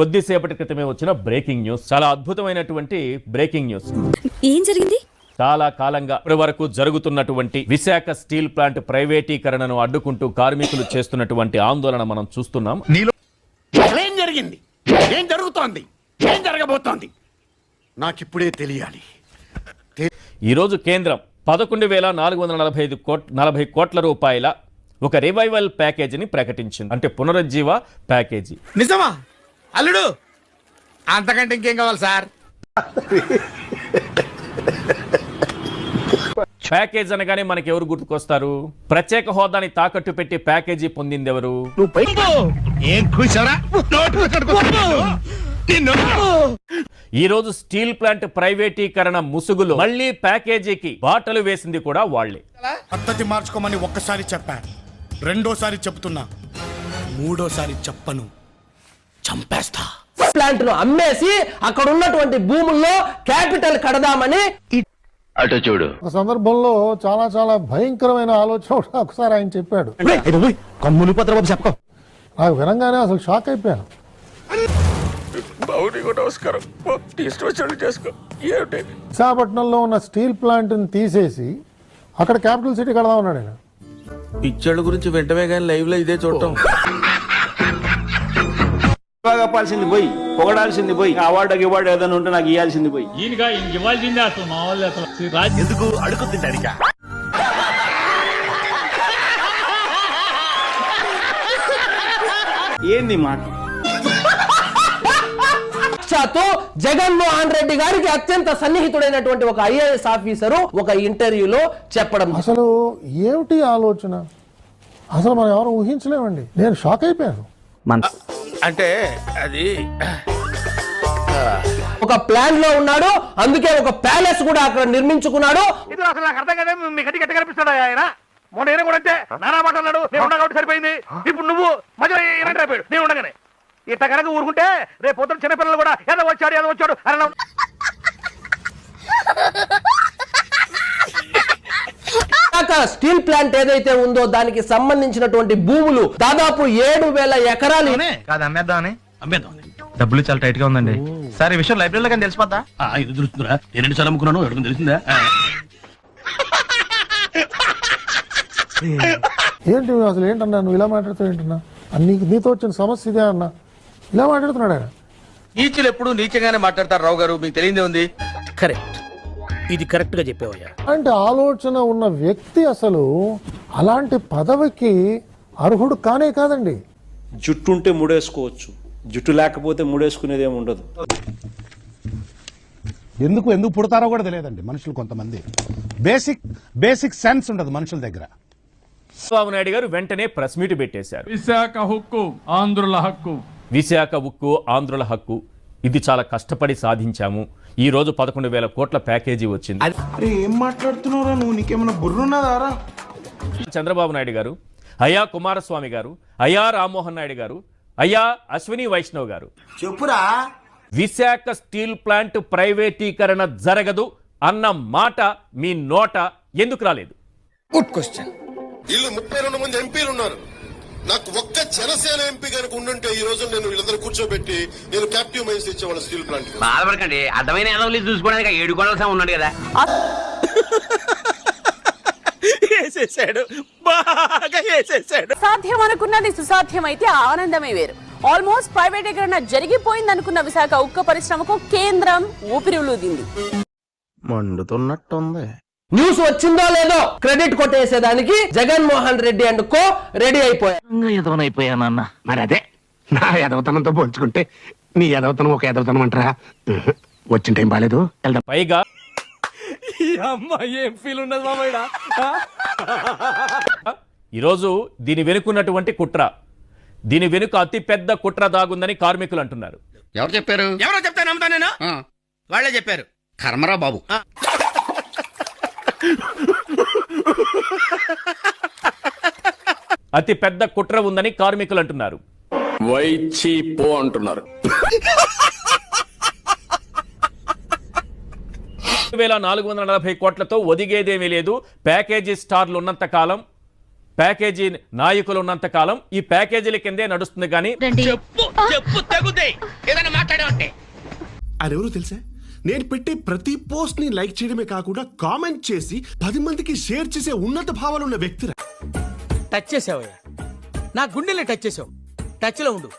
కొద్దిసేపటి క్రితమే వచ్చిన బ్రేకింగ్ న్యూస్, చాలా అద్భుతమైనటువంటి బ్రేకింగ్ న్యూస్. ఏం జరిగింది? చాలా కాలంగా ఇప్పటి వరకు జరుగుతున్నటువంటి విశాఖ స్టీల్ ప్లాంట్ ప్రైవేటీకరణను అడ్డుకుంటూ కార్మికులు చేస్తున్నటువంటి ఆందోళన మనం చూస్తున్నాం. ఏం జరిగింది, ఏం జరుగుతోంది, ఏం జరగబోతోంది నాకిప్పుడే తెలియాలి. ఈరోజు కేంద్రం 11,440 కోట్ల రూపాయల ఒక రివైవల్ ప్యాకేజీని ప్రకటించింది. అంటే పునరుజ్జీవ ప్యాకేజీ. నిజమా అల్లుడు? అంతకంటే ఇంకేం కావాలి సార్? ప్యాకేజ్ అనగానే మనకి ఎవరు గుర్తుకొస్తారు? ప్రత్యేక హోదాని తాకట్టు పెట్టి ప్యాకేజీ పొందింది ఎవరు? ఈ రోజు స్టీల్ ప్లాంట్ ప్రైవేటీకరణ ముసుగులో మళ్ళీ ప్యాకేజీకి బాటలు వేసింది కూడా వాళ్లే. పద్ధతి మార్చుకోమని ఒక్కసారి చెప్పా, రెండోసారి చెప్తున్నా, మూడోసారి చెప్పను, చంపేస్తా. ప్లాంట్ ను అమ్మేసి అక్కడ ఉన్నటువంటి భూముల్లో క్యాపిటల్ కడదామని అటు చూడు. ఒక సందర్భంలో చాలా చాలా భయంకరమైన ఆలోచన ఒకసారి ఆయన చెప్పాడు. నాకు వినంగానే అసలు షాక్ అయిపోయాను. విశాఖపట్నంలో ఉన్న స్టీల్ ప్లాంట్ ని తీసేసి అక్కడ క్యాపిటల్ సిటీ కడదాం అన్నాడు ఆయన. పిక్చర్ల గురించి వెంటనే కానీ లైవ్ లో ఇదే చూడటం. కప్పాల్సింది పోయి, పొగడాల్సింది పోయి, అవార్డు ఏదైనా ఉంటే నాకు ఇవ్వాల్సింది పోయి. ఎందుకు అడుగుతుంటాడికా? ఏంది మాట? జగన్మోహన్ రెడ్డి గారికి అత్యంత సన్నిహితుడైనటువంటి ఒక ఐఏఎస్ ఆఫీసరు ఒక ఇంటర్వ్యూలో చెప్పడం. అసలు ఏమిటి ఆలోచన? అసలు మనం ఎవరు ఊహించలేమండి. నేను షాక్ అయిపోయాను. అంటే అది ఒక ప్లాన్ లో ఉన్నాడు, అందుకే ఒక ప్యాలెస్ కూడా అక్కడ నిర్మించుకున్నాడు. ఇది అసలు నాకు అర్థం కదా. మీ గట్టి గట్టి కనిపిస్తాడా ఆయన? మొన్న ఈయన కూడా అంతే నానా మాట అన్నాడు. నేను ఉండగా కాబట్టి సరిపోయింది. ఇప్పుడు నువ్వు మధ్యలో ఇలాంటి అయిపోయాడు. నేను ఉండగానే ఇట్ట కనుక ఊరుకుంటే రేపు పొద్దున చిన్నపిల్లలు కూడా ఏదో వచ్చాడు అని స్టీల్ ప్లాంట్ ఏదైతే ఉందో దానికి సంబంధించినటువంటి భూములు దాదాపు 7,000 ఎకరాలు. అమ్మేద్దామని డబ్బులు చాలా టైట్ గా ఉందండి సార్. ఈ విషయం లైబ్రరీలో కానీ తెలిసిపోద్దా? ఇది తెలుస్తుందా? నేను 2 సార్లు అమ్ముకున్నాను, ఎవరికి తెలిసిందా? ఏంటి అసలు ఏంటన్నా నువ్వు ఇలా మాట్లాడుతావు ఏంటన్నా? నీతో వచ్చిన సమస్య ఇదే అన్నా, ఇలా మాట్లాడుతున్నాడు ఆయన. నీచులు ఎప్పుడు నీచంగానే మాట్లాడతారు రావు గారు, మీకు తెలియదే ఉంది. కరెక్ట్, ఇది కరెక్ట్ గా చెప్పావయ్యా. అంటే ఆలోచన ఉన్న వ్యక్తి అసలు అలాంటి పదవికి అర్హుడు కానే కాదండి. జుట్టు ఉంటే ముడేసుకోవచ్చు, జుట్టు లేకపోతే ముడేసుకునేది ఏమి ఉండదు. ఎందుకు పుడతారో కూడా తెలియదండి మనుషులు. కొంతమంది బేసిక్ సెన్స్ ఉండదు మనుషుల దగ్గర. చంద్రబాబు నాయుడు గారు వెంటనే ప్రెస్ మీట్ పెట్టేశారు. విశాఖ హక్కు ఆంధ్రుల హక్కు, విశాఖ ఉక్కు ఆంధ్రుల హక్కు, ఇది చాలా కష్టపడి సాధించాము. ఈ రోజు 11,000 కోట్ల ప్యాకేజీ వచ్చింది. ఏం మాట్లాడుతున్నారా నువ్వు? నీకేమైనా బుర్రున్నదారా? చంద్రబాబు నాయుడు గారు, అయ్యా కుమారస్వామి గారు, అయ్యా రామ్మోహన్ నాయుడు గారు, అయ్యా అశ్విని వైష్ణవ్ గారు, చెప్పురా. విశాఖ స్టీల్ ప్లాంట్ ప్రైవేటీకరణ జరగదు అన్న మాట మీ నోట ఎందుకు రాలేదు? Good question. వీళ్ళు 32 మంది ఎంపీలు ఉన్నారు. నాకు ఒక్క జనసేన ఎంపీ కనుక ఉండుంటే ఈ రోజు నేను వీళ్ళందరూ కూర్చోబెట్టి నేను క్యాప్టివ్ మైన్స్ ఇచ్చేవాళ్ళ స్టీల్ ప్లాంట్. బాధపడకండి, అర్థమైన ఎదవలి చూసుకోవడానికి 7 కోట్ల ఉన్నాడు కదా. సాధ్యం అనుకున్నది సుసాధ్యమైతే ఆనందమే వేరు. ఆల్మోస్ట్ ప్రైవేటీకరణ జరిగిపోయింది అనుకున్న విశాఖ ఉక్కు పరిశ్రమకు కేంద్రం ఊపిరిలూదింది. మండుతున్నట్టుంది. న్యూస్ వచ్చిందో లేదో క్రెడిట్ కొట్టేసేదానికి Jaganmohan Reddy and co ready అయిపోయారు. ఎదవనైపోయానన్న. మరి అదే నా ఎదవతనంతో పోల్చుకుంటే నీ ఎదవతనం ఒక ఎదవతనం అంటారా? వచ్చిన టైం బాలేదు. పైగా ఈరోజు దీని వెనుకున్నటువంటి కుట్ర, దీని వెనుక అతి పెద్ద కుట్ర దాగుందని కార్మికులు అంటున్నారు. ఎవరు చెప్పారు? ఎవరో చెప్తే నమ్ముతా నేను? వాళ్ళే చెప్పారు. కర్మరా బాబు. అతి పెద్ద కుట్ర ఉందని కార్మికులు అంటున్నారు. వైచీపో అంటున్నారు. 440 కోట్లతో ఒదిగేదేమీ లేదు. ప్యాకేజీ స్టార్లు ఉన్నంత కాలం, ప్యాకేజీ నాయకులు ఉన్నంత కాలం ఈ ప్యాకేజీల కిందే నడుస్తుంది. కానీ చెప్పు తెగుదే ఏదైనా మాట్లాడే అరెవరో తెలుసా? నేను పెట్టే ప్రతి పోస్ట్ ని లైక్ చేయడమే కాకుండా కామెంట్ చేసి 10 మందికి షేర్ చేసే ఉన్నత భావాలున్న వ్యక్తి. టచ్ చేసావయ్యా, నా గుండెల్ని టచ్ చేసావు. టచ్ లో ఉండు.